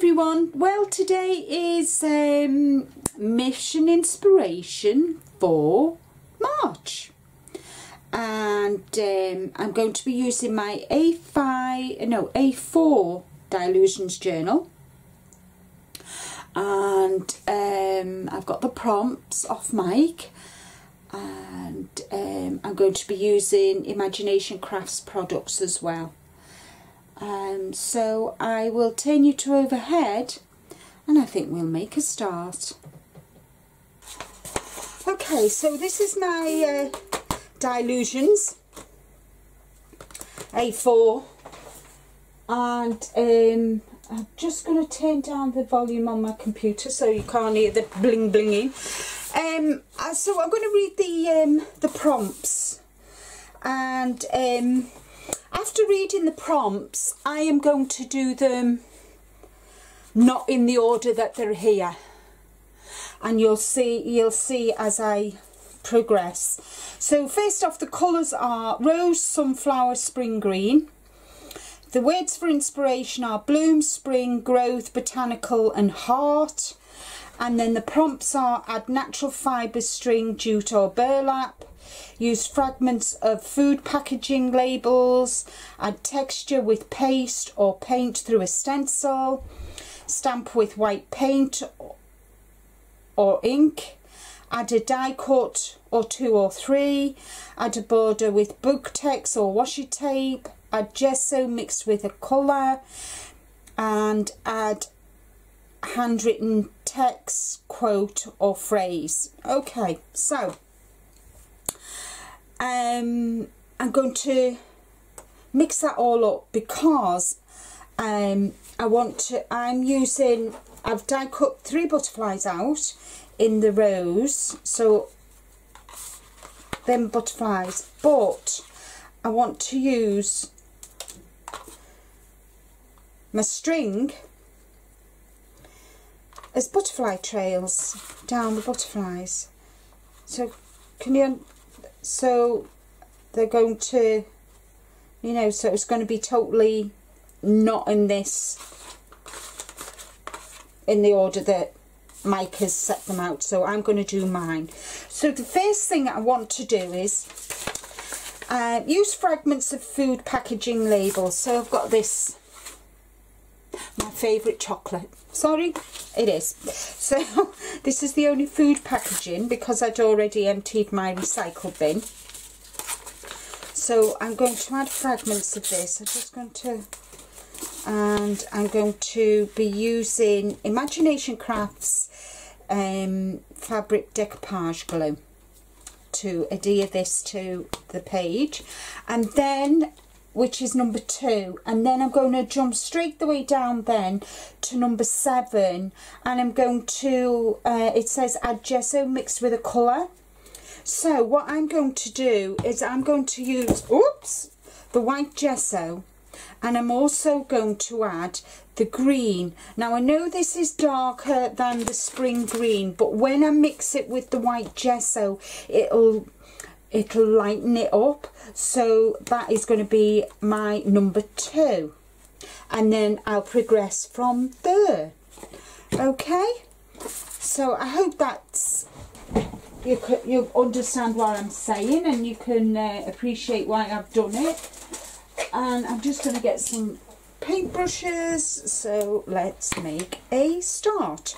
everyone. Well, today is Mission Inspiration for March, and I'm going to be using my A4 Dylusions journal, and I've got the prompts off mic, and I'm going to be using Imagination Crafts products as well. So I will turn you to overhead and I think we'll make a start. Okay, so this is my Dylusions A4, and I'm just going to turn down the volume on my computer so you can't hear the bling blinging. So I'm going to read the prompts, and after reading the prompts, I am going to do them not in the order that they're here, and you'll see as I progress. So first off, the colours are rose, sunflower, spring green. The words for inspiration are bloom, spring, growth, botanical and heart. And then the prompts are add natural fibres, string, jute or burlap. Use fragments of food packaging labels. Add texture with paste or paint through a stencil. Stamp with white paint or ink. Add a die cut or 2 or 3. Add a border with book text or washi tape. Add gesso mixed with a colour. And add handwritten text, quote or phrase. Okay, so I'm going to mix that all up because I've die cut 3 butterflies out in the rose, so them butterflies, but I want to use my string as butterfly trails down the butterflies. So so they're going to, so it's going to be totally not in the order that Mike has set them out. So I'm going to do mine. So the first thing I want to do is use fragments of food packaging labels. So I've got this, my favourite chocolate. Sorry, it is. So this is the only food packaging because I'd already emptied my recycle bin. So I'm going to add fragments of this. I'm going to be using Imagination Crafts fabric decoupage glue to adhere this to the page, and then, which is number 2, and then I'm going to jump straight the way down then to number 7, and I'm going to it says add gesso mixed with a colour. So what I'm going to do is I'm going to use the white gesso, and I'm also going to add the green. Now I know this is darker than the spring green, but when I mix it with the white gesso, it'll lighten it up. So that is going to be my number 2, and then I'll progress from there. Okay, so I hope that's you understand what I'm saying, and you can appreciate why I've done it. And I'm just going to get some paintbrushes, so let's make a start.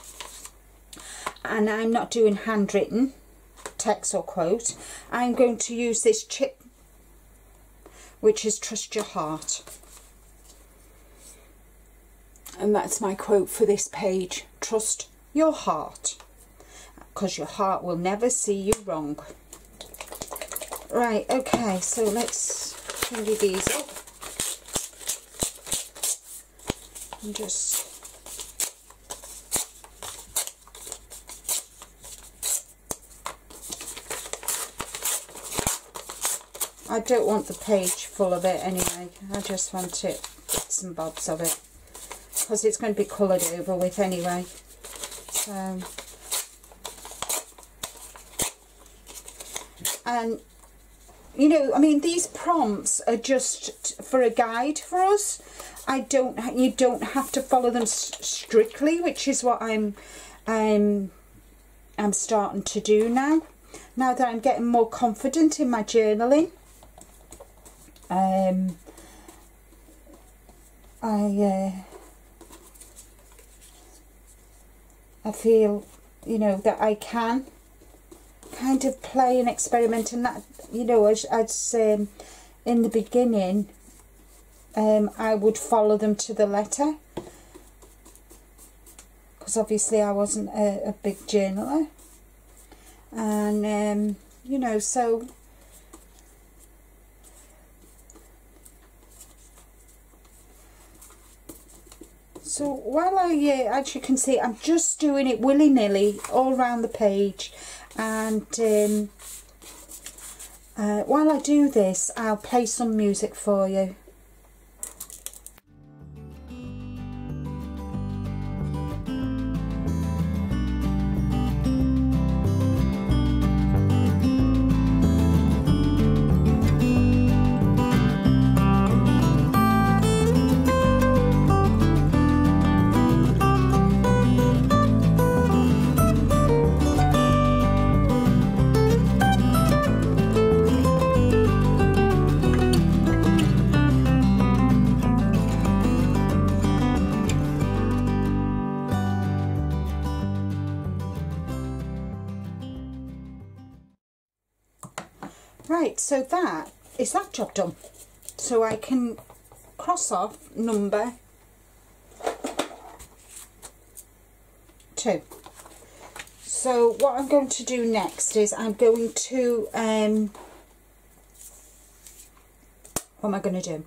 And I'm not doing handwritten text or quote. I'm going to use this chip, which is trust your heart, and that's my quote for this page. Trust your heart, because your heart will never see you wrong. Right, okay, so let's tidy these up and just I don't want the page full of it anyway. I just want it, bits and bobs of it, because it's going to be coloured over with anyway. So, and you know, I mean, these prompts are just for a guide for us. You don't have to follow them strictly, which is what I'm starting to do now. Now that I'm getting more confident in my journaling. I feel, you know, that I can kind of play and experiment, and that, you know, as in the beginning, I would follow them to the letter, because obviously I wasn't a big journaler, and you know, so while as you can see, I'm just doing it willy-nilly all around the page, and while I do this, I'll play some music for you. Right, so that is that job done. So I can cross off number 2. So what I'm going to do next is I'm going to, what am I going to do?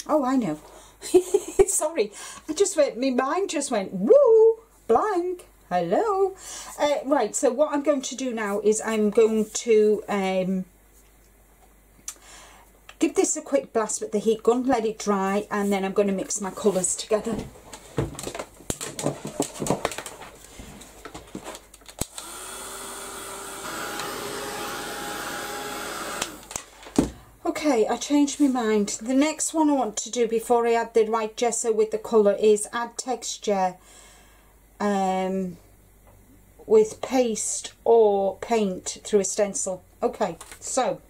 Oh, I know. Sorry, my mind just went, woo, blank. Hello. Right, so what I'm going to do now is I'm going to give this a quick blast with the heat gun, let it dry, and then I'm going to mix my colours together. Okay, I changed my mind. The next one I want to do before I add the white gesso with the colour is add texture with paste or paint through a stencil. Okay, so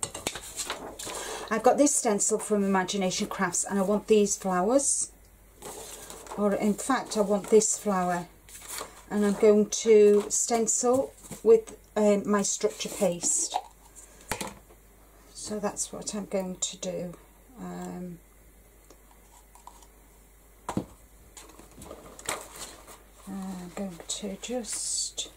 I've got this stencil from Imagination Crafts, and I want these flowers, or in fact I want this flower, and I'm going to stencil with my structure paste. So that's what I'm going to do. I'm going to just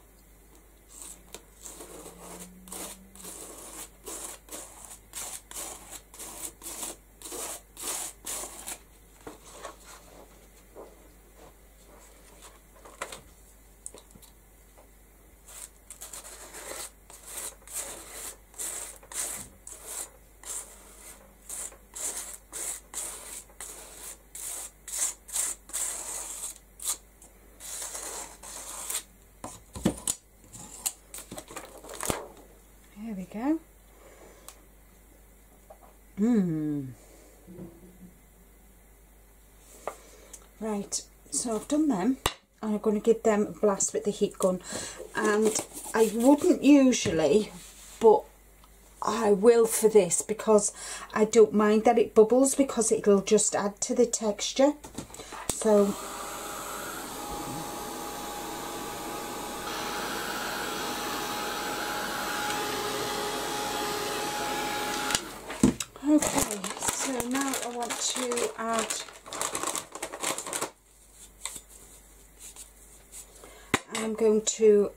there we go. Right, so I've done them, and I'm going to give them a blast with the heat gun, and I wouldn't usually, but I will for this because I don't mind that it bubbles, because it'll just add to the texture. So okay, so now I want to add, I'm going to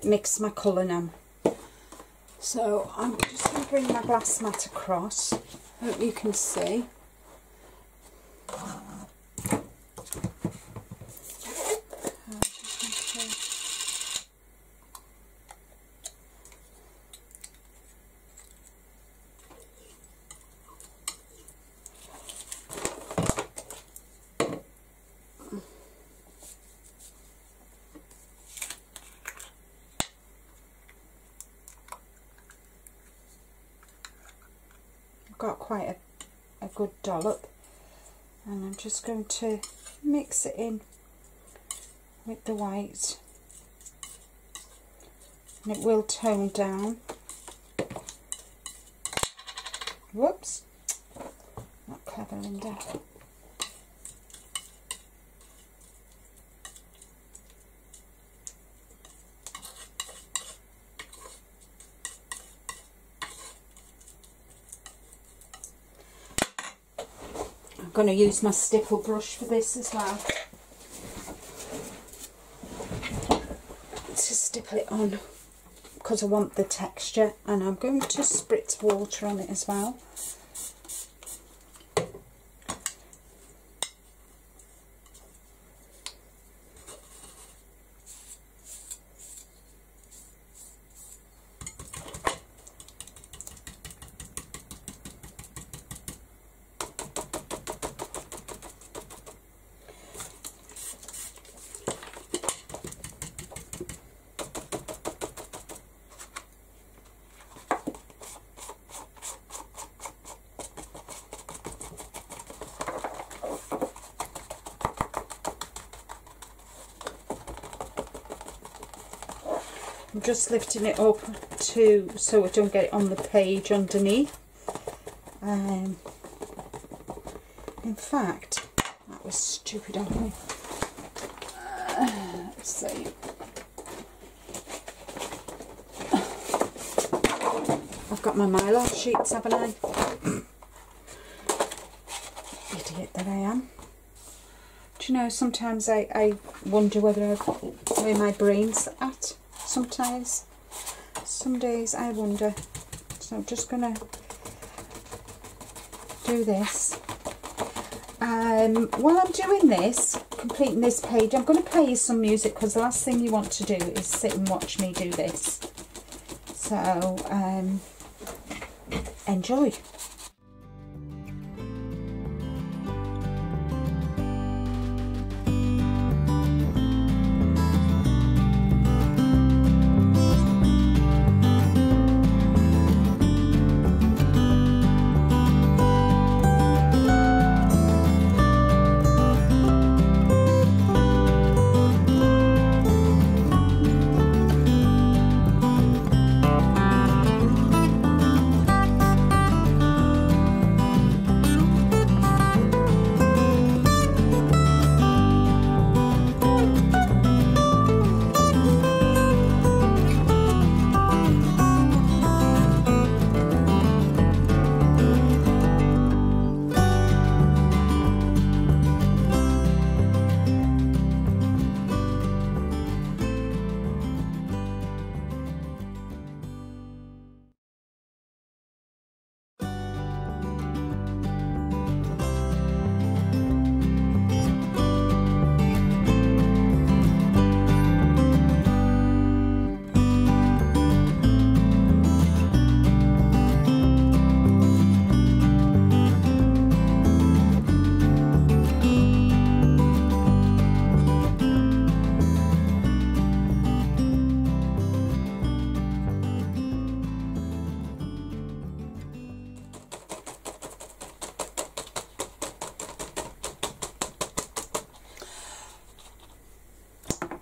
mix my colour now. So I'm just going to bring my glass mat across, hope you can see. I've got quite a good dollop, and I'm just going to mix it in with the white, and it will tone down. Whoops, not clever, Linda. I'm going to use my stipple brush for this as well, to stipple it on, because I want the texture, and I'm going to spritz water on it as well. I'm just lifting it up so I don't get it on the page underneath. In fact, that was stupid of me. Let's see. I've got my Mylar sheets, haven't I? Idiot that I am. Do you know, sometimes I wonder where my brain's at. Sometimes, some days I wonder. So I'm just gonna do this. While I'm doing this, completing this page, I'm going to play you some music, because the last thing you want to do is sit and watch me do this. So enjoy.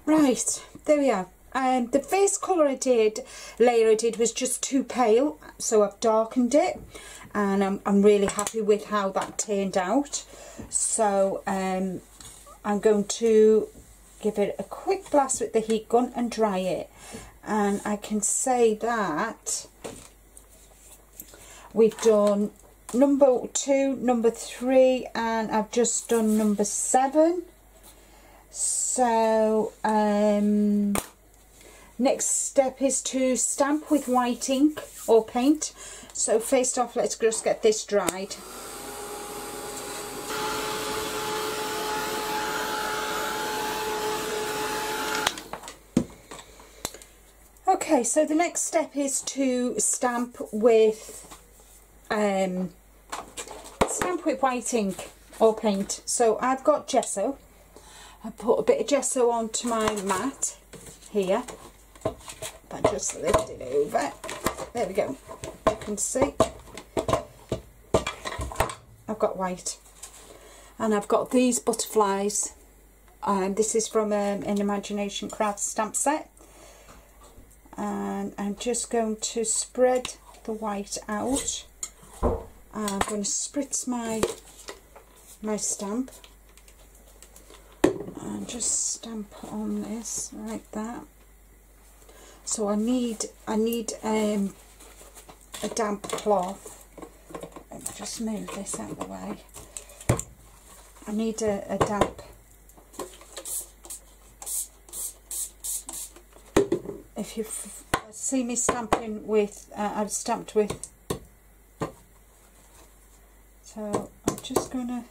Right, there we are. The first colour layer I did was just too pale, so I've darkened it, and I'm really happy with how that turned out. So I'm going to give it a quick blast with the heat gun and dry it, and I can say that we've done number 2, number 3, and I've just done number 7. So next step is to stamp with white ink or paint. So first off, let's just get this dried. Okay, so the next step is to stamp with white ink or paint. So I've got gesso. I put a bit of gesso onto my mat here. If I just lift it over, there we go. You can see. I've got white, and I've got these butterflies. This is from an Imagination Crafts stamp set, and I'm just going to spread the white out. I'm going to spritz my stamp and just stamp on this like that. So I need a damp cloth. Let me just move this out of the way. I need a damp. If you see me stamping with, I've stamped with. So I'm just gonna,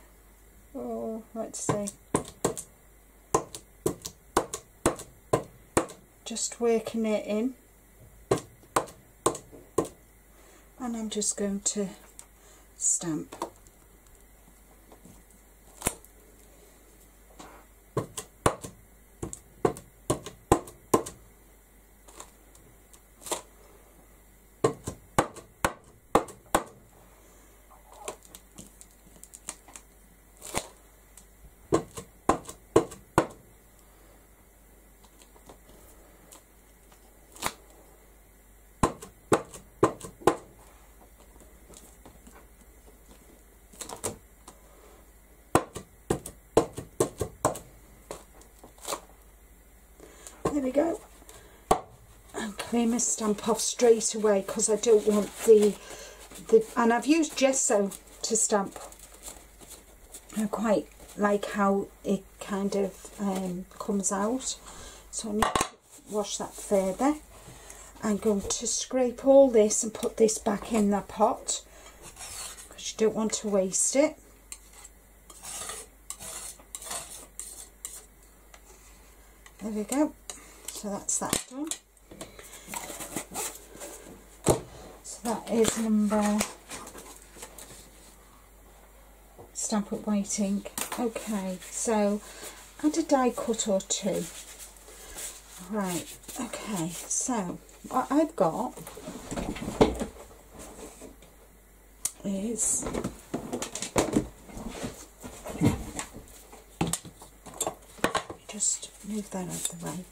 let's see, just working it in, and I'm just going to stamp. There we go. And clear my stamp off straight away because I don't want and I've used gesso to stamp. I quite like how it kind of comes out, so I need to wash that further. I'm going to scrape all this and put this back in the pot because you don't want to waste it. There we go. So that's that done. So that is number, stamp with white ink. Okay, so add a die cut or two. Right, okay, so what I've got is just move that out of the way.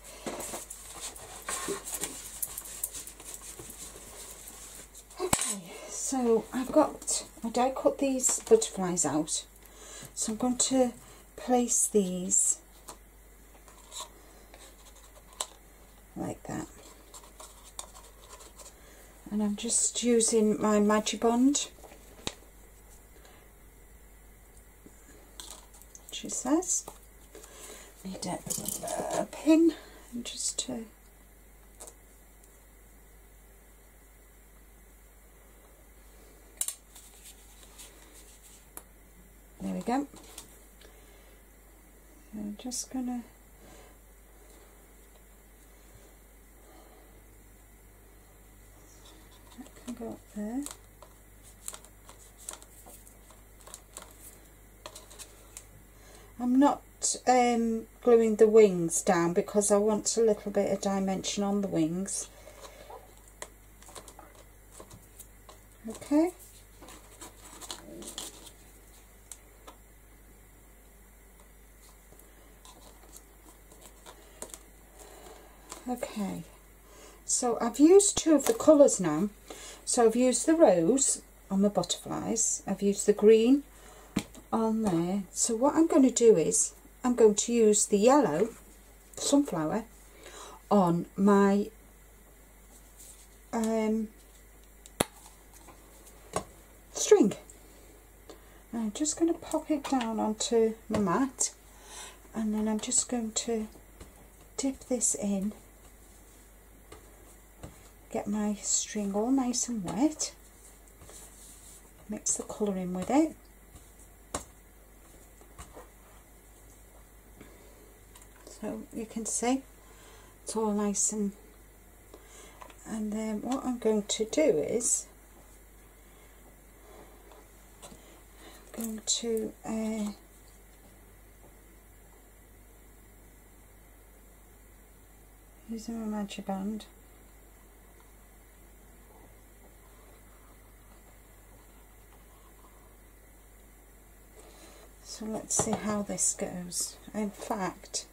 Okay, so I die cut these butterflies out, so I'm going to place these like that, and I'm just using my Magibond, she says. Need a pin and just to there we go. I'm just gonna that can go up there. I'm not gluing the wings down because I want a little bit of dimension on the wings. Okay. Okay, so I've used two of the colours now. So I've used the rose on the butterflies, I've used the green on there. So what I'm going to do is I'm going to use the yellow sunflower on my string. I'm just going to pop it down onto my mat, and then I'm just going to dip this in, get my string all nice and wet, mix the colour in with it. So you can see it's all nice, and then what I'm going to do is I'm going to using my Magibond, So let's see how this goes. In fact,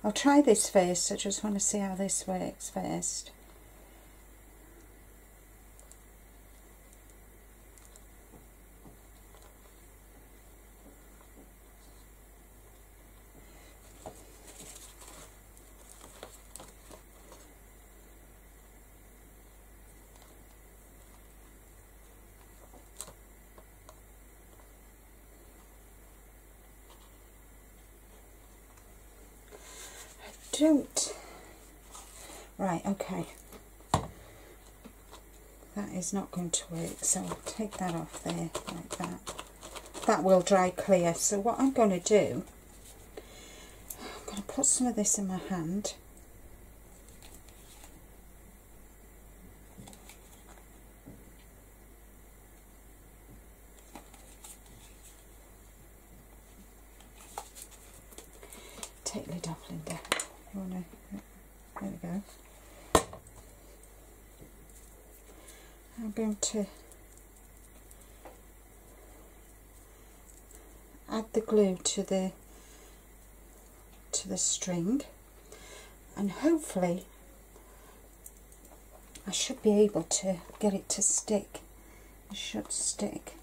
I'll try this first. I just want to see how this works first. Right, okay, that is not going to work, so I'll take that off there like that. That will dry clear. So what I'm going to do, I'm going to put some of this in my hand. Take lid off, Linda. You want to, there we go. I'm going to add the glue to the string, and hopefully I should be able to get it to stick. It should stick.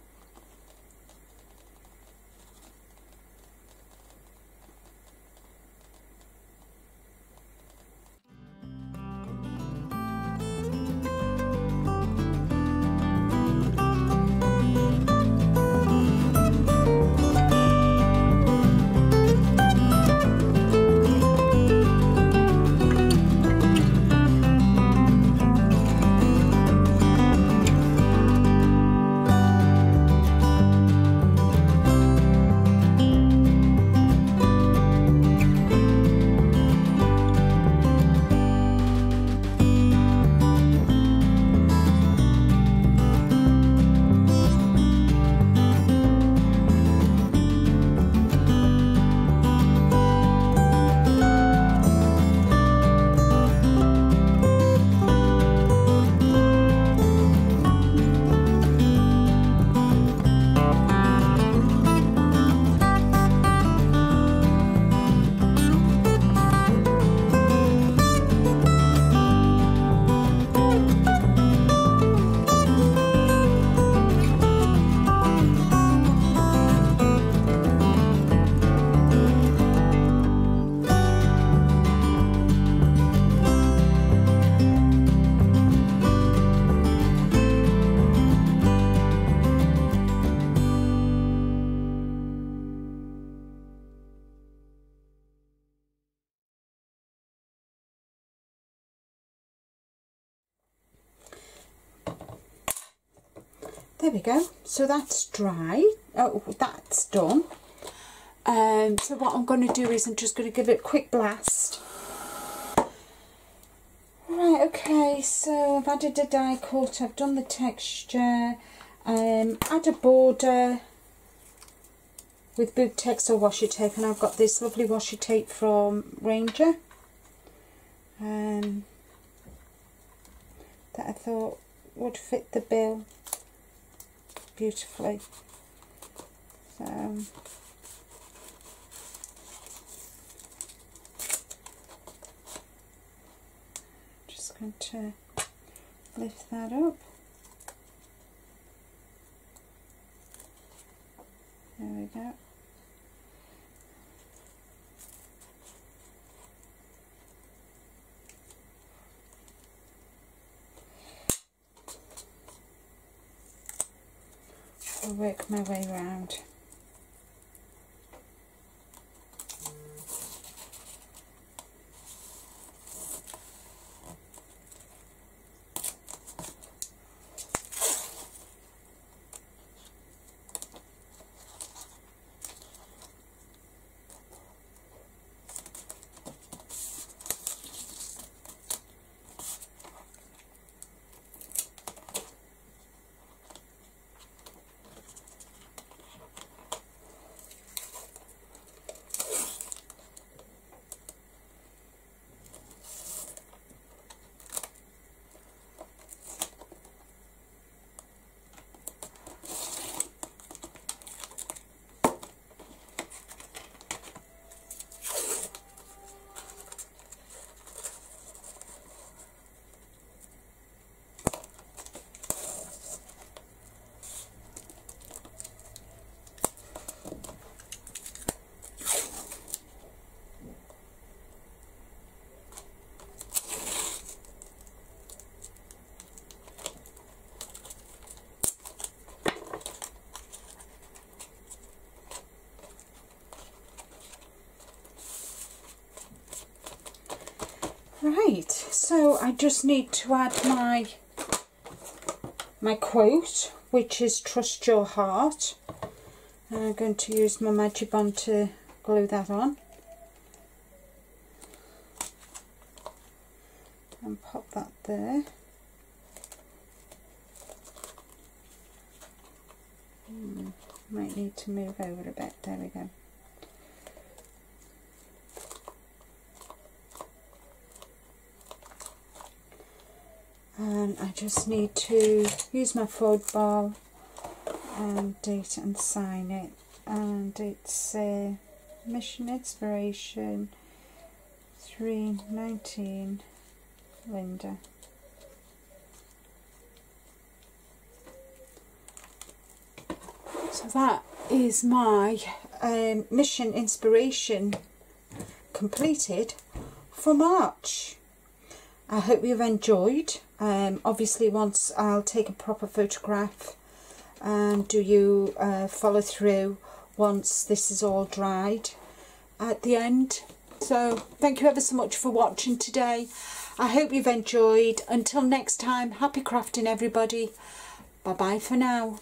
There we go. So that's dry. Oh, that's done. So what I'm going to do is I'm just going to give it a quick blast. Right, okay, so I've added a die cut, I've done the texture, add a border with Booktex or washi tape, and I've got this lovely washi tape from Ranger that I thought would fit the bill beautifully. So just going to lift that up. There we go. I'll work my way around. So I just need to add my quote, which is trust your heart. I'm going to use my Magibond to glue that on. And pop that there. Might need to move over a bit. There we go. And I just need to use my fold ball and date and sign it. And it's Mission Inspiration 3/19 Linda. So that is my Mission Inspiration completed for March. I hope you've enjoyed. Obviously once I'll take a proper photograph and do you follow through once this is all dried at the end. So thank you ever so much for watching today. I hope you've enjoyed. Until next time, happy crafting everybody. Bye bye for now.